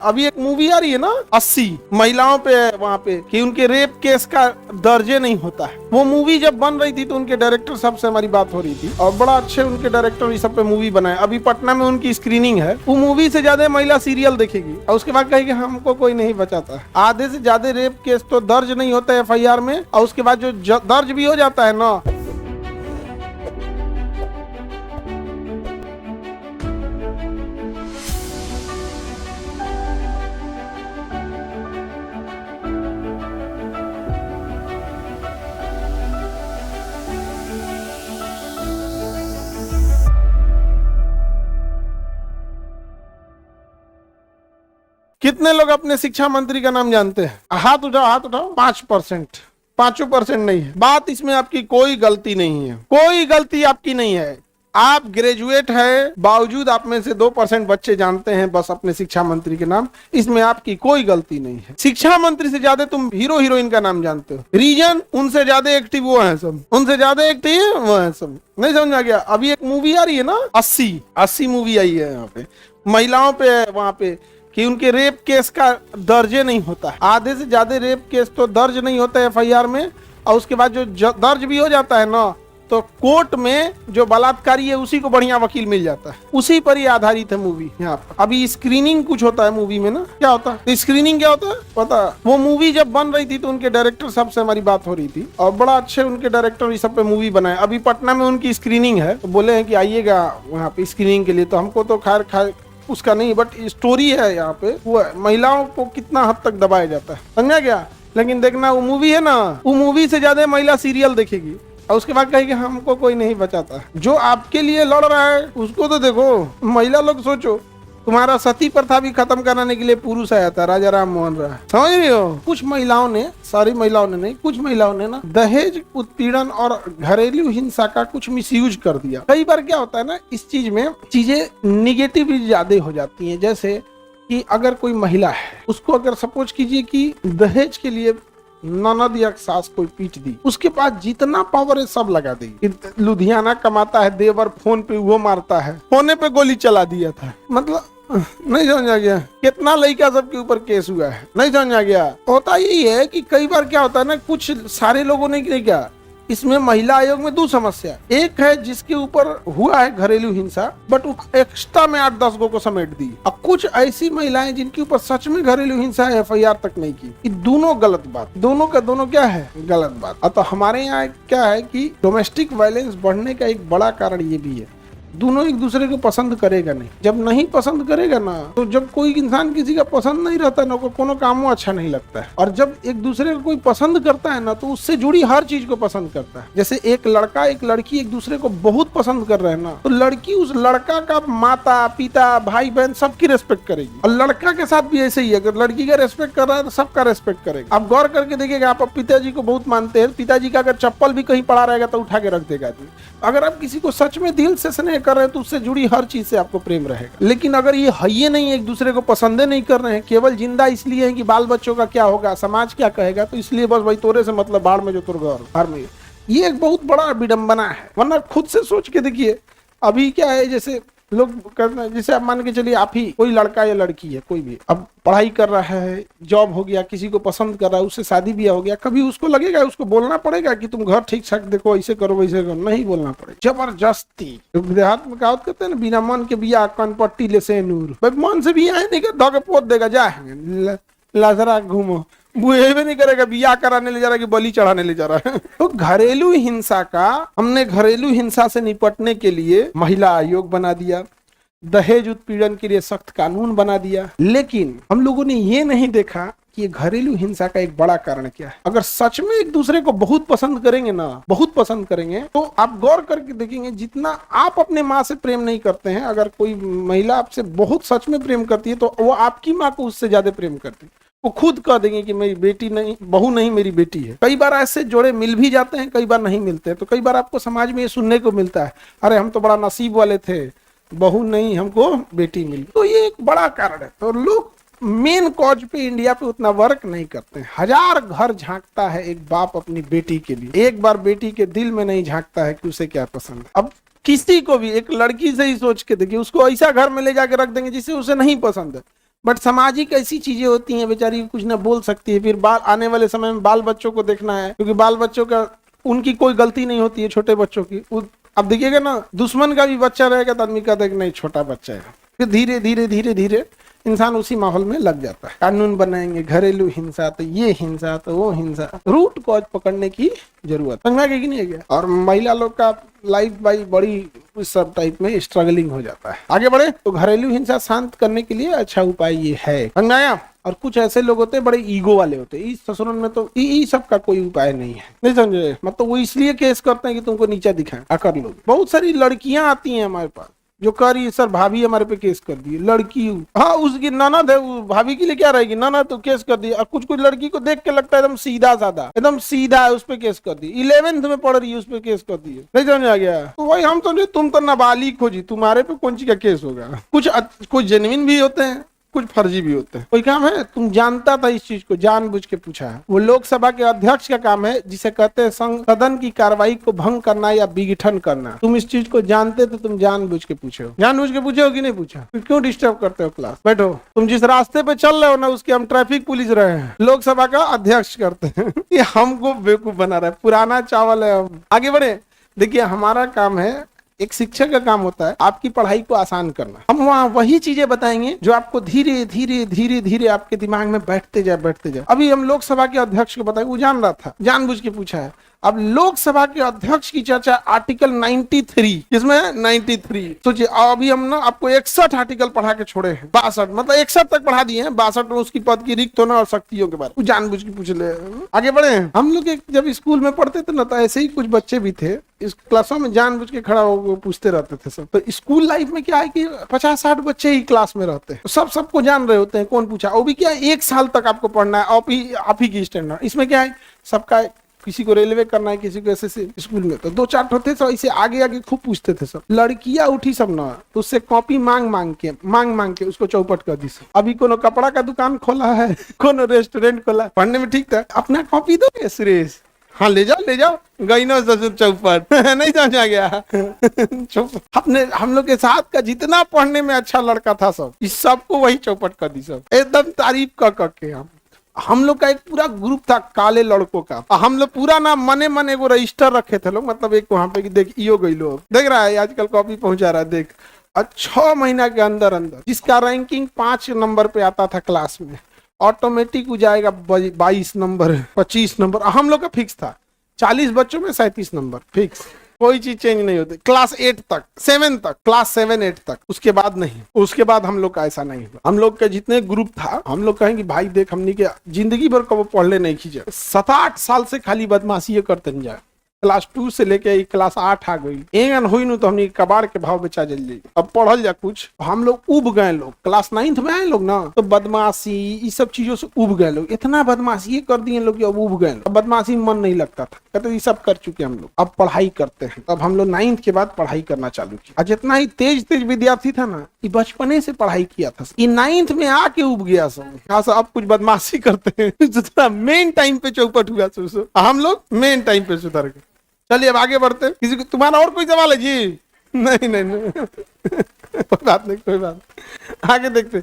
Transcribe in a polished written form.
अभी एक मूवी आ रही है ना 80 महिलाओं पे वहाँ पे कि उनके रेप केस का दर्जे नहीं होता है। वो मूवी जब बन रही थी तो उनके डायरेक्टर साहब से हमारी बात हो रही थी और बड़ा अच्छे उनके डायरेक्टर इस सब पे मूवी बनाए। अभी पटना में उनकी स्क्रीनिंग है। वो मूवी से ज्यादा महिला सीरियल देखेगी और उसके बाद कहेगी हमको कोई नहीं बचाता। आधे से ज्यादा रेप केस तो दर्ज नहीं होता है FIR में, और उसके बाद जो दर्ज भी हो जाता है ना, कितने लोग अपने शिक्षा मंत्री का नाम जानते हैं? हाथ उठाओ, हाथ उठाओ। 5%, 5% नहीं है। बात इसमें आपकी कोई गलती नहीं है, कोई गलती आपकी नहीं है। आप ग्रेजुएट है, बावजूद आप में से 2% बच्चे जानते हैं बस अपने शिक्षा मंत्री के नाम। इसमें आपकी कोई गलती नहीं है। शिक्षा मंत्री से ज्यादा तुम हीरो हीरोइन का नाम जानते हो। रीजन उनसे ज्यादा एक्टिव वो है सब, उनसे ज्यादा एक्टिव वो है सब। नहीं समझ आ गया? अभी एक मूवी आ रही है ना 80 मूवी आई है यहाँ पे, महिलाओं पे वहाँ पे कि उनके रेप केस का दर्जे नहीं होता है। आधे से ज्यादा रेप केस तो दर्ज नहीं होता है FIR में, और उसके बाद जो दर्ज भी हो जाता है ना, तो कोर्ट में जो बलात्कारी है उसी को बढ़िया वकील मिल जाता है। उसी पर ही आधारित है मूवी। यहाँ पर अभी स्क्रीनिंग कुछ होता है मूवी में ना। क्या होता है स्क्रीनिंग? क्या होता है पता? वो मूवी जब बन रही थी तो उनके डायरेक्टर साहब से हमारी बात हो रही थी और बड़ा अच्छे उनके डायरेक्टर इस सब पे मूवी बनाए। अभी पटना में उनकी स्क्रीनिंग है तो बोले हैं कि आइएगा वहाँ पे स्क्रीनिंग के लिए। तो हमको तो खैर उसका नहीं, बट स्टोरी है यहाँ पे वो महिलाओं को कितना हद तक दबाया जाता है, समझा गया? लेकिन देखना वो मूवी है ना, वो मूवी से ज्यादा महिला सीरियल देखेगी और उसके बाद कहेगी हमको कोई नहीं बचाता। जो आपके लिए लड़ रहा है उसको तो देखो। महिला लोग सोचो, तुम्हारा सती प्रथा भी खत्म कराने के लिए पुरुष आया था, राजा राम मोहन राय, समझ रही हो? कुछ महिलाओं ने, सारी महिलाओं ने नहीं, कुछ महिलाओं ने ना दहेज उत्पीड़न और घरेलू हिंसा का कुछ मिसयूज कर दिया। कई बार क्या होता है ना, इस चीज में चीजें निगेटिव ज्यादा हो जाती हैं। जैसे कि अगर कोई महिला है, उसको अगर सपोज कीजिए कि दहेज के लिए ननद या सास कोई पीट दी, उसके पास जितना पावर है सब लगा देगी। लुधियाना कमाता है देवर, फोन पे वो मारता है, फोने पे गोली चला दिया था। मतलब नहीं समझ आ गया? कितना लड़का सबके ऊपर केस हुआ है, नहीं समझ आ गया? होता यही है कि कई बार क्या होता है ना, कुछ सारे लोगों ने क्या इसमें महिला आयोग में 2 समस्या। एक है जिसके ऊपर हुआ है घरेलू हिंसा, बट एक्स्ट्रा में 8-10 को समेट दी। अब कुछ ऐसी महिलाएं जिनके ऊपर सच में घरेलू हिंसा है, FIR तक नहीं की। ये दोनों गलत बात, दोनों का दोनों क्या है? गलत बात। तो हमारे यहाँ क्या है कि डोमेस्टिक वायलेंस बढ़ने का एक बड़ा कारण ये भी है, दोनों एक दूसरे को पसंद करेगा नहीं। जब नहीं पसंद करेगा ना, तो जब कोई इंसान किसी का पसंद नहीं रहता ना, कोनो काम अच्छा नहीं लगता है। और जब एक दूसरे को कोई पसंद करता है ना, तो उससे जुड़ी हर चीज को पसंद करता है। जैसे एक लड़का एक लड़की एक दूसरे को बहुत पसंद कर रहे हैं ना, तो लड़की उस लड़का का माता पिता भाई बहन सबकी रेस्पेक्ट करेगी। और लड़का के साथ भी ऐसे ही है, अगर लड़की का रेस्पेक्ट कर रहा है तो सबका रेस्पेक्ट करेगा। आप गौर करके देखिएगा, आप पिताजी को बहुत मानते हैं, पिताजी का अगर चप्पल भी कहीं पड़ा रहेगा तो उठा के रख देगा आदमी। अगर आप किसी को सच में दिल से स्नेह कर रहे हैं तो उससे जुड़ी हर चीज से आपको प्रेम रहेगा। लेकिन अगर ये है ही नहीं, एक दूसरे को पसंदे नहीं कर रहे हैं, केवल जिंदा इसलिए है कि बाल बच्चों का क्या होगा, समाज क्या कहेगा, तो इसलिए बस भाई तोरे से मतलब बाढ़ में जो तुर घर में, ये एक बहुत बड़ा विडंबना है। वरना खुद से सोच के देखिए, अभी क्या है, जैसे लोग करना, जैसे आप मान के चलिए आप ही, कोई लड़का या लड़की है, कोई भी अब पढ़ाई कर रहा है, जॉब हो गया, किसी को पसंद कर रहा है, उससे शादी ब्याह हो गया, कभी उसको लगेगा, उसको बोलना पड़ेगा कि तुम घर ठीक ठाक देखो, ऐसे करो वैसे करो? नहीं बोलना पड़ेगा, जबरदस्ती। देहात में कहावत कहते हैं ना, बिना मन के बिया कान पट्टी ले से नूर। भाई मन से बिया नहीं कर, धोके पोत देगा, जा लाजरा घूमो, बुझे भी नहीं करेगा, बिया कराने ले जा रहा है कि बलि चढ़ाने ले जा रहा है। तो घरेलू हिंसा का, हमने घरेलू हिंसा से निपटने के लिए महिला आयोग बना दिया, दहेज उत्पीड़न के लिए सख्त कानून बना दिया। लेकिन हम लोगों ने ये नहीं देखा कि घरेलू हिंसा का एक बड़ा कारण क्या है। अगर सच में एक दूसरे को बहुत पसंद करेंगे ना, बहुत पसंद करेंगे, तो आप गौर करके देखेंगे, जितना आप अपने माँ से प्रेम नहीं करते हैं, अगर कोई महिला आपसे बहुत सच में प्रेम करती है तो वो आपकी माँ को उससे ज्यादा प्रेम करती है। वो खुद कह देंगे कि मेरी बेटी नहीं, बहू नहीं, मेरी बेटी है। कई बार ऐसे जोड़े मिल भी जाते हैं, कई बार नहीं मिलते हैं। तो कई बार आपको समाज में ये सुनने को मिलता है, अरे हम तो बड़ा नसीब वाले थे, बहू नहीं हमको बेटी मिली। तो ये एक बड़ा कारण है। तो लोग मेन कॉज पे इंडिया पे उतना वर्क नहीं करते हैं। 1000 घर झांकता है एक बाप अपनी बेटी के लिए, एक बार बेटी के दिल में नहीं झांकता है कि उसे क्या पसंद है। अब किसी को भी, एक लड़की से ही सोच के देखिए, उसको ऐसा घर में ले जाके रख देंगे जिसे उसे नहीं पसंद है, बट सामाजिक ऐसी चीजें होती हैं, बेचारी कुछ ना बोल सकती है। फिर बाल आने वाले समय में बाल बच्चों को देखना है, क्योंकि बाल बच्चों का उनकी कोई गलती नहीं होती है, छोटे बच्चों की। अब देखिएगा ना, दुश्मन का भी बच्चा रहेगा तो आदमी कहता है कि नहीं छोटा बच्चा है। फिर धीरे धीरे धीरे धीरे इंसान उसी माहौल में लग जाता है। कानून बनाएंगे, घरेलू हिंसा, तो ये हिंसा तो वो हिंसा, रूट कॉज पकड़ने की जरूरत, समझ में आ गया कि नहीं आ गया। और महिला लोग का लाइफ भाई बड़ी इस सब टाइप में स्ट्रगलिंग हो जाता है। आगे बढ़े तो घरेलू हिंसा शांत करने के लिए अच्छा उपाय ये है, समझ में आया। और कुछ ऐसे लोग होते हैं बड़े ईगो वाले होते हैं, इस ससुरन में तो सब का कोई उपाय नहीं है, नहीं समझे। मतलब वो इसलिए केस करते हैं कि तुमको नीचा दिखाएं, आकर लो। बहुत सारी लड़कियां आती हैं हमारे पास जो कह रही है सर भाभी हमारे पे केस कर दी, लड़की हाँ उसकी ननद है, भाभी के लिए क्या रहेगी, ननद तो केस कर दी। और कुछ कुछ लड़की को देख के लगता है एकदम सीधा साधा, एकदम सीधा है, उस पे केस कर दी। 11th में पढ़ रही है, उस पे केस कर दी, नहीं समझ आ गया। तो वही हम समझे तुम तो नाबालिग हो जी, तुम्हारे पे कौन सी का केस होगा। कुछ जेन्युइन भी होते हैं, कुछ फर्जी भी होते हैं। कोई काम है तुम जानता था इस चीज को, जानबूझ के पूछा है। वो लोकसभा के अध्यक्ष का काम है, जिसे कहते हैं सदन की कार्रवाई को भंग करना या विघटन करना। तुम इस चीज को जानते तो तुम जानबूझ के पूछे हो, जानबूझ के पूछे हो कि नहीं पूछा, फिर क्यों डिस्टर्ब करते हो क्लास। बैठो, तुम जिस रास्ते पे चल रहे हो ना उसके हम ट्रैफिक पुलिस रहे हैं, लोकसभा का अध्यक्ष करते हैं। ये हमको बेवकूफ बना रहा है, पुराना चावल है हम। आगे बढ़े, देखिए हमारा काम है, एक शिक्षक का काम होता है आपकी पढ़ाई को आसान करना। हम वहाँ वही चीजें बताएंगे जो आपको धीरे धीरे धीरे धीरे आपके दिमाग में बैठते जाए। अभी हम लोकसभा के अध्यक्ष को बताएं, वो जान रहा था, जानबूझ के पूछा है। अब लोकसभा के अध्यक्ष की चर्चा आर्टिकल 93, किसमें 93, सोचिए। अभी हम ना आपको 61 आर्टिकल पढ़ा के छोड़े हैं, 62 मतलब 61 तक पढ़ा दिए हैं, 62 में उसकी पद की रिक्त होना और शक्तियों के बारे में जानबूझ के पूछ ले। आगे बढ़े, हम लोग जब स्कूल में पढ़ते थे ना तो ऐसे ही कुछ बच्चे भी थे, इस क्लासों में जानबूझ के खड़ा हो पूछते रहते थे सब। तो स्कूल लाइफ में क्या है कि 50-60 बच्चे ही क्लास में रहते हैं, सब सबको जान रहे होते हैं, कौन पूछा। वो भी क्या है 1 साल तक आपको पढ़ना है, आप ही की स्टैंडर्ड। इसमें क्या है सबका, किसी को रेलवे करना है, किसी को ऐसे स्कूल में तो 2-4 होते थे, इसे आगे आगे खूब पूछते थे सब। लड़कियां उठी सब ना तो उससे कॉपी मांग मांग के उसको चौपट कर दी सब। अभी कोनो कपड़ा का दुकान खोला है, कोनो रेस्टोरेंट खोला, पढ़ने में ठीक था, अपना कॉपी दोगे सुरेश, हाँ ले जाओ गई ना ससुर चौपट। नहीं समझ आ गया। अपने हम लोग के साथ का जितना पढ़ने में अच्छा लड़का था सब, इस सबको वही चौपट कर दी सब, एकदम तारीफ कर के। हम लोग का एक पूरा ग्रुप था काले लड़कों का, हम लोग पूरा ना मने वो रजिस्टर रखे थे लोग, मतलब एक वहां पे देख इो गई लोग, देख रहा है आजकल कॉपी पहुंचा रहा है देख। और 6 महीना के अंदर जिसका रैंकिंग 5 नंबर पे आता था क्लास में, ऑटोमेटिक हो जाएगा 22 नंबर 25 नंबर। हम लोग का फिक्स था 40 बच्चों में 37 नंबर फिक्स, कोई चीज चेंज नहीं होती। क्लास 8 तक 7 तक, क्लास 7-8 तक, उसके बाद नहीं। उसके बाद हम लोग का ऐसा नहीं हुआ। हम लोग का जितने ग्रुप था, हम लोग कहेंगे भाई देख हमने के जिंदगी भर कब पढ़ले नहीं खींचे, 7-8 साल से खाली बदमाशी करते नहीं जाए। क्लास 2 से लेके क्लास 8 आ गई, एंगन हुई नु तो हमने कबाड़ के भाव बेचा जल जाई। अब पढ़ल जा कुछ, हम लोग उब गए लोग, क्लास 9th में आए लोग ना, तो बदमाशी इस सब चीजों से उब गए लोग, इतना बदमाशी कर दिए लोग कि अब उब गए। अब बदमाशी में मन नहीं लगता था, कहते ये सब कर चुके हम लोग, अब पढ़ाई करते हैं। अब हम लोग 9th के बाद पढ़ाई करना चालू किया। जितना ही तेज विद्यार्थी था ना, ये बचपने से पढ़ाई किया था, ये 9th में आके उब गया सब। हाँ अब कुछ बदमाशी करते हैं, जितना मेन टाइम पे चौपट हुआ हम लोग मेन टाइम पे सुधर गए। चलिए अब आगे बढ़ते हैं। किसी को तुम्हारा और कोई सवाल है जी? नहीं कोई बात नहीं, आगे देखते।